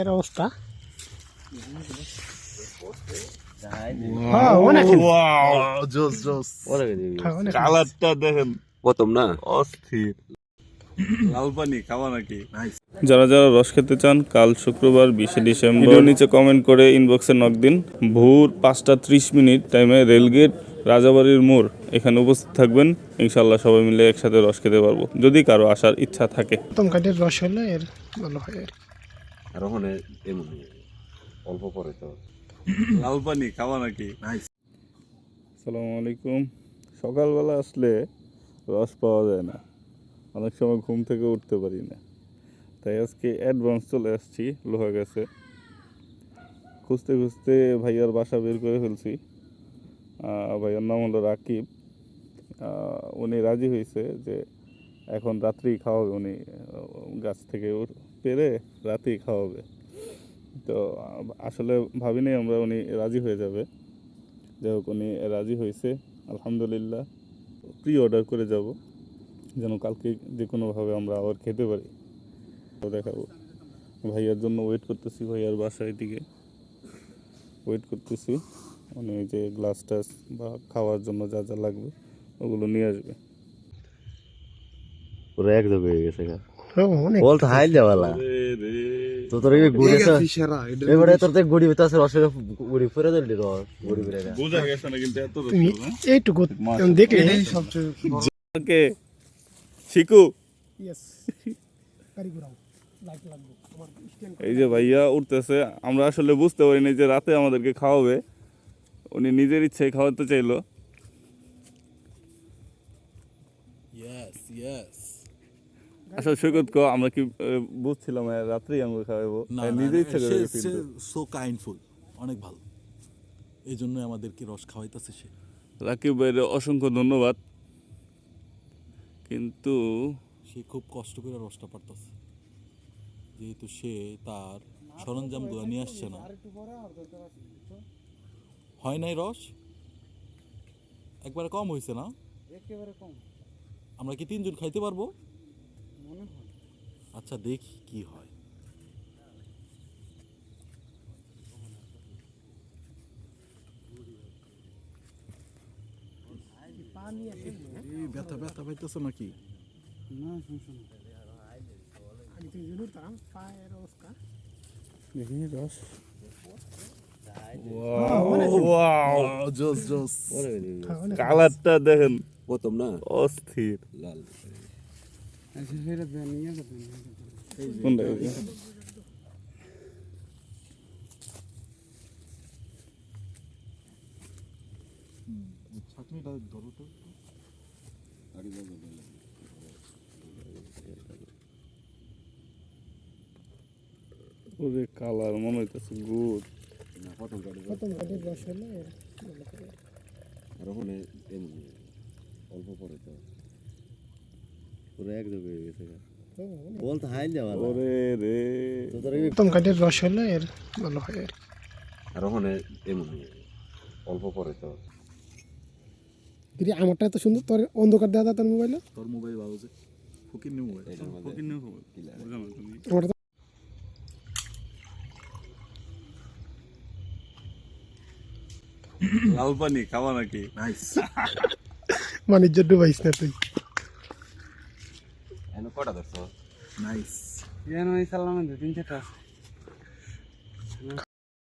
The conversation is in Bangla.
এর অবস্থা কালারটা দেখেন প্রথম না অস্থির লাল পানি খাওয়া নাকি। যারা যারা রস খেতে চান কাল শুক্রবার 20শে ডিসেম্বর নিচে কমেন্ট করে ইনবক্সে নক দিন। ভোর 5:30 টাইমে রেলগেট রাজাবাড়ির মোড় এখানে উপস্থিত থাকবেন। ইনশাল্লাহ সবাই মিলে একসাথে রস খেতে পারবো যদি কারো আসার ইচ্ছা থাকে। প্রথম কাঠের রস হলে এর ভালো হয় আর ওখানে এমন অল্প পরে তো লাল পানি খাওয়া নাকি। আসসালামু আলাইকুম। সকালবেলা আসলে রস পাওয়া যায় না, অনেক সময় ঘুম থেকে উঠতে পারি না, তাই আজকে অ্যাডভান্স চলে আসছি লোহা গাছে। খুঁজতে খুঁজতে ভাইয়ার বাসা বের করে ফেলছি। ভাইয়ার নাম হলো রাকিব। উনি রাজি হয়েছে যে এখন রাত্রেই খাওয়াবে, উনি গাছ থেকে পেরে রাতেই খাওয়াবে। তো আসলে ভাবিনি আমরা উনি রাজি হয়ে যাবে, যাই হোক উনি রাজি হয়েছে আলহামদুলিল্লাহ। প্রি অর্ডার করে যাব যেন কালকে যে কোনোভাবে আমরা আবার খেতে পারি। তো দেখাবো, ভাইয়ার জন্য ওয়েট করতেছি, ভাইয়ার বাসায় দিকে ওয়েট করতেছি। উনি যে গ্লাস টাস বা খাওয়ার জন্য যা যা লাগবে ওগুলো নিয়ে আসবে। পুরো একদম হয়ে গেছে অনেক বল তো হাইল দেওয়ালা তো তোর গুড়ি এবারে তোর গুড়ি ভিতরে আছে রসের গুড়ি ফুরে দিলি রস গুড়ি ফুরে বোঝা গেছে না কিন্তু এত তুমি এইটুকু দেখে সবচেয়ে ওকে শিখু। এই যে ভাইয়া উঠতেছে, আমরা আসলে বুঝতে পারিনি যে রাতে আমাদেরকে খাওয়াবে, উনি নিজের ইচ্ছায় খাওয়াতে চাইলো। আসলে সৈকত কো আমরা কি বুঝছিলাম রাত্রেই আমরা খাওয়াবো, নিজের ইচ্ছা করে সো কাইন্ডফুল, অনেক ভালো, এই জন্য আমাদেরকে রস খাওয়াইতেছে সে। রাকিব ভাইয়ের অসংখ্য ধন্যবাদ, কিন্তু সে খুব কষ্ট করে রসটা পারতেছে, যেহেতু সে তার সরঞ্জামগুলো নিয়ে আসছে না। হয় নাই রস একবারে কম হয়েছে না, একেবারে কম। আমরা কি 3 জন খাইতে পারবো? আচ্ছা দেখি কি হয়। ব্যথা ব্যথা পাইতেছে নাকি? রস কালারটা দেখেন প্রথম না অস্থির লাল ছাঁকনিটা ধরো তো। ওরে কালার মনে হইতেছে গুড। প্রথম কাঠের রস হলে আর ওখানে এমন অল্প পরে তো পুরো একদম হয়ে গেছে বল তো হাইল দেওয়ালা ওরে রে প্রথম কাঠের রস হলে এর ভালো হয় আর ওখানে এমন অল্প পরে তো আমারটা এত সুন্দর, তোর অন্ধকার দেওয়া তোর মোবাইলে, তোর মোবাইল ভালো যে ফকির নিউ মোবাইল, ফকির নিউ খবর আমারটা লাল পানি খাওয়া নাকি। নাইস। বাণিজ্য ডুবাইস না তুই। এনে কটা দেখছো নাইস। তিন চারটা